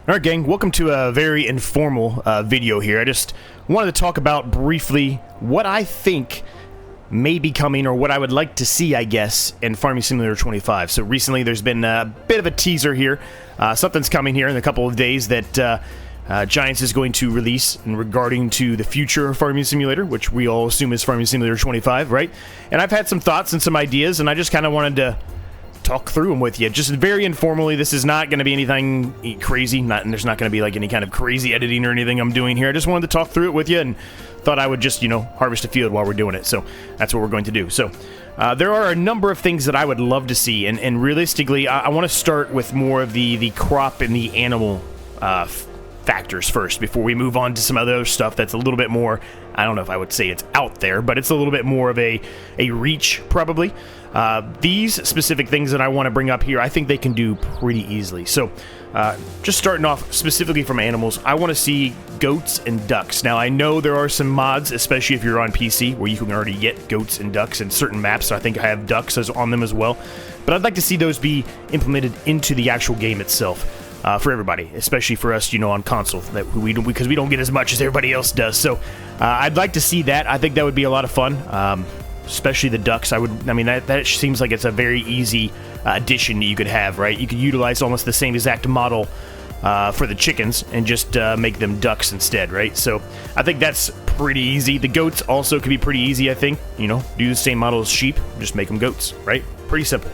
Alright gang, welcome to a very informal video here. I just wanted to talk about briefly what I think may be coming, or what I would like to see, I guess, in Farming Simulator 25. So recently there's been a bit of a teaser here. Something's coming here in a couple of days that Giants is going to release in regarding to the future of Farming Simulator, which we all assume is Farming Simulator 25, right? And I've had some thoughts and some ideas, and I just kind of wanted to talk through them with you, just very informally. This is not going to be anything crazy, and there's not going to be like any kind of crazy editing or anything I'm doing here. I just wanted to talk through it with you, and thought I would just, you know, harvest a field while we're doing it. So that's what we're going to do. So there are a number of things that I would love to see, and realistically, I want to start with more of the crop and the animal factors first, before we move on to some other stuff that's a little bit more, I don't know if I would say it's out there, but it's a little bit more of a reach, probably. These specific things that I want to bring up here, I think they can do pretty easily. So, just starting off specifically from animals, I want to see goats and ducks. Now, I know there are some mods, especially if you're on PC, where you can already get goats and ducks in certain maps. So I think I have ducks on them as well. But I'd like to see those be implemented into the actual game itself. For everybody, especially for us, you know, on console, because we don't get as much as everybody else does. So I'd like to see that. I think that would be a lot of fun, especially the ducks. I mean, that seems like it's a very easy addition that you could have, right? You could utilize almost the same exact model for the chickens and just make them ducks instead, right? So I think that's pretty easy. The goats also could be pretty easy, I think. You know, do the same model as sheep, just make them goats, right? Pretty simple.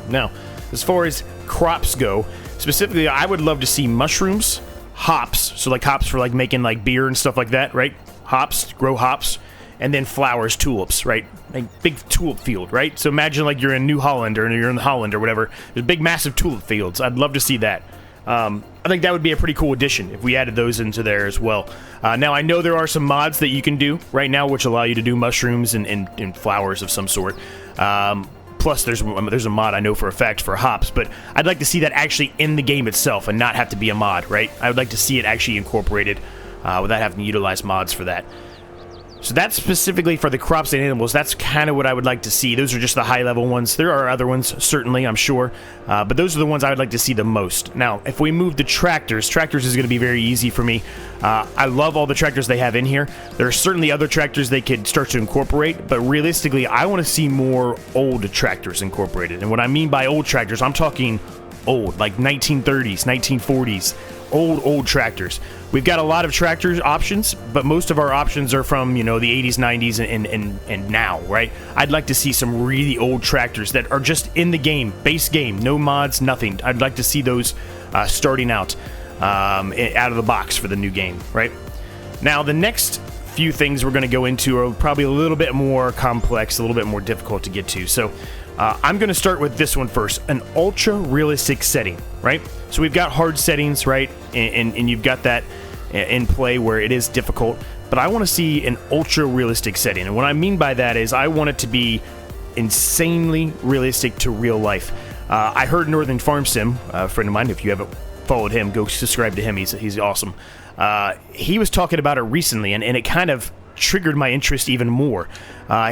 Now, as far as crops go, specifically, I would love to see mushrooms, hops, so like hops for like making like beer and stuff like that, right? Hops, grow hops, and then flowers, tulips, right? Like big tulip field, right? So imagine like you're in New Holland, or you're in Holland or whatever. There's big massive tulip fields. I'd love to see that. I think that would be a pretty cool addition if we added those into there as well. Now, I know there are some mods that you can do right now which allow you to do mushrooms and flowers of some sort. Plus, there's a mod I know for a fact for hops, but I'd like to see that actually in the game itself and not have to be a mod, right? I would like to see it actually incorporated without having to utilize mods for that. So that's specifically for the crops and animals. That's kind of what I would like to see. Those are just the high-level ones. There are other ones, certainly, I'm sure, but those are the ones I would like to see the most. Now, if we move to tractors is going to be very easy for me. I love all the tractors they have in here. There are certainly other tractors they could start to incorporate, but realistically, I want to see more old tractors incorporated. And what I mean by old tractors, I'm talking old, like 1930s, 1940s, old tractors. We've got a lot of tractor options, but most of our options are from, you know, the 80s, 90s, and now, right? I'd like to see some really old tractors that are just in the game, base game, no mods, nothing. I'd like to see those starting out of the box for the new game, right? Now, the next few things we're going to go into are probably a little bit more complex, a little bit more difficult to get to. So I'm going to start with this one first, an ultra-realistic setting, right? So we've got hard settings, right? And you've got that in play where it is difficult, but I want to see an ultra-realistic setting. And what I mean by that is I want it to be insanely realistic to real life. I heard Northern Farm Sim, a friend of mine, if you haven't followed him, go subscribe to him, he's awesome. He was talking about it recently, and it kind of triggered my interest even more.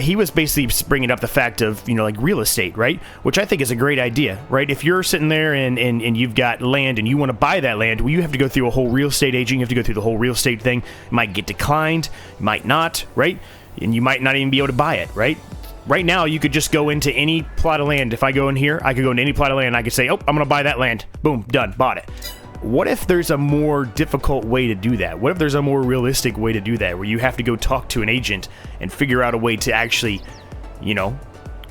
He was basically bringing up the fact of, you know, like real estate, right? Which I think is a great idea, right? If you're sitting there and you've got land and you want to buy that land, well, you have to go through a whole real estate agent. You have to go through the whole real estate thing. It might get declined, might not, right? And you might not even be able to buy it, right? Right now, you could just go into any plot of land. If I go in here, I could go into any plot of land and I could say, oh, I'm going to buy that land. Boom, done, bought it. What if there's a more difficult way to do that? What if there's a more realistic way to do that, where you have to go talk to an agent and figure out a way to actually, you know,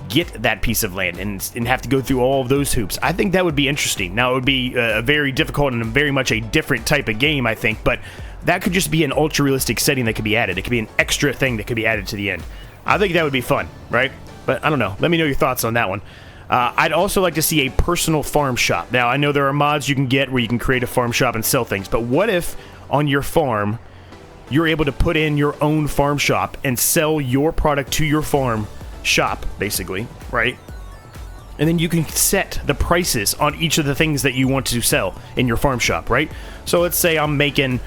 get that piece of land and have to go through all of those hoops? I think that would be interesting. Now, it would be a very difficult and very much a different type of game, I think, but that could just be an ultra-realistic setting that could be added. It could be an extra thing that could be added to the end. I think that would be fun, right? But I don't know. Let me know your thoughts on that one. I'd also like to see a personal farm shop. Now, I know there are mods you can get where you can create a farm shop and sell things, but what if on your farm you're able to put in your own farm shop and sell your product to your farm shop, basically, right? And then you can set the prices on each of the things that you want to sell in your farm shop, right? So let's say I'm making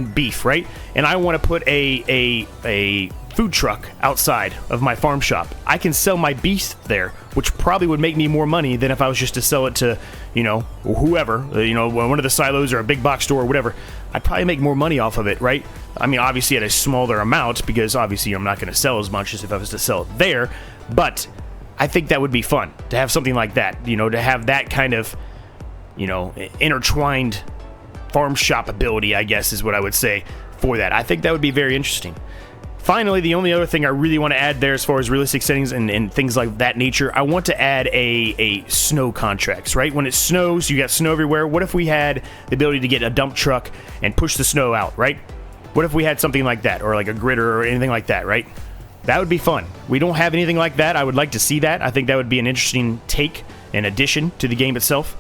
beef, right? And I want to put a food truck outside of my farm shop. I can sell my beast there, which probably would make me more money than if I was just to sell it to, you know, whoever, you know, one of the silos or a big box store or whatever. I'd probably make more money off of it, right? I mean, obviously at a smaller amount, because obviously I'm not going to sell as much as if I was to sell it there, but I think that would be fun to have something like that, you know, to have that kind of, you know, intertwined farm shop ability, I guess is what I would say for that. I think that would be very interesting. Finally, the only other thing I really want to add there as far as realistic settings and things like that nature, I want to add a snow contracts, right? When it snows, you got snow everywhere. What if we had the ability to get a dump truck and push the snow out, right? What if we had something like that, or like a gritter or anything like that, right? That would be fun. We don't have anything like that. I would like to see that. I think that would be an interesting take and addition to the game itself.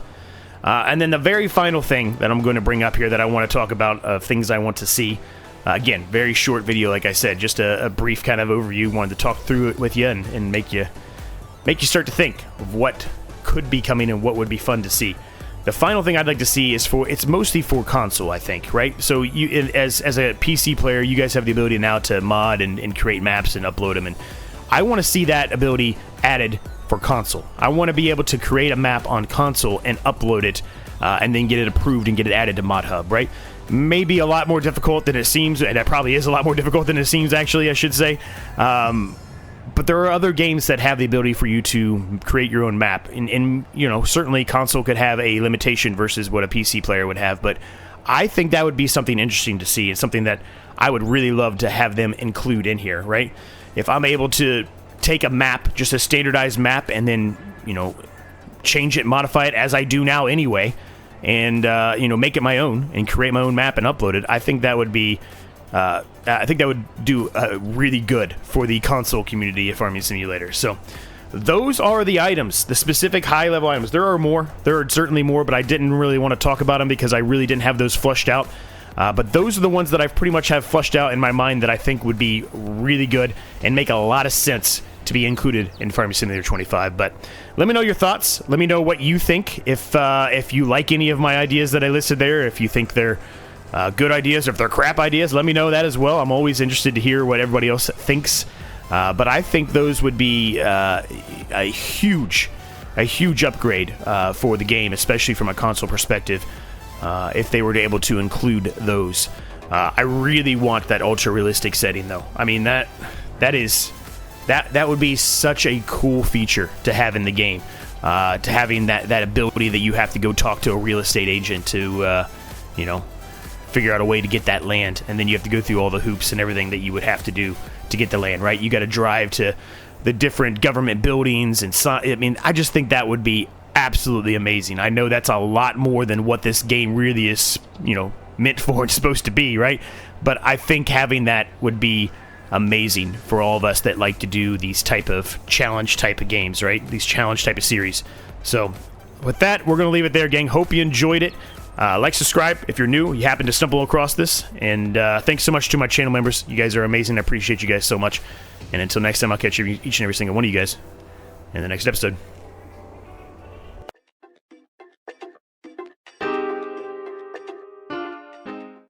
And then the very final thing that I'm going to bring up here that I want to talk about of things I want to see. Again, very short video, like I said, just a brief kind of overview. Wanted to talk through it with you and make you start to think of what could be coming and what would be fun to see. The final thing I'd like to see is it's mostly for console, I think, right? So you, as a PC player, you guys have the ability now to mod and create maps and upload them, and I want to see that ability added for console. I want to be able to create a map on console and upload it, and then get it approved and get it added to Mod Hub, right? Maybe a lot more difficult than it seems, and that probably is a lot more difficult than it seems, actually, I should say. But there are other games that have the ability for you to create your own map, and you know, certainly console could have a limitation versus what a PC player would have, but I think that would be something interesting to see, and something that I would really love to have them include in here, right? If I'm able to take a map, just a standardized map, and then, you know, change it, modify it as I do now anyway, and you know, make it my own and create my own map and upload it, I think that would be I think that would do really good for the console community of Farming Simulator. So those are the items, the specific high-level items. There are more. There are certainly more, but I didn't really want to talk about them because I really didn't have those flushed out. But those are the ones that I pretty much have flushed out in my mind that I think would be really good and make a lot of sense to be included in Farming Simulator 25. But let me know your thoughts. Let me know what you think. If you like any of my ideas that I listed there, if you think they're good ideas, or if they're crap ideas, let me know that as well. I'm always interested to hear what everybody else thinks. But I think those would be a huge upgrade for the game, especially from a console perspective, if they were able to include those. I really want that ultra realistic setting, though. I mean, that would be such a cool feature to have in the game. To having that ability that you have to go talk to a real estate agent to, you know, figure out a way to get that land, and then you have to go through all the hoops and everything that you would have to do to get the land, right? You got to drive to the different government buildings, and I mean, I just think that would be absolutely amazing. I know that's a lot more than what this game really is, you know, meant for and supposed to be, right? But I think having that would be amazing for all of us that like to do these type of challenge type of games, right? These challenge type of series. So with that, we're going to leave it there, gang. Hope you enjoyed it. Like, subscribe if you're new, you happen to stumble across this, and thanks so much to my channel members. You guys are amazing. I appreciate you guys so much. And until next time, I'll catch you, each and every single one of you guys in the next episode.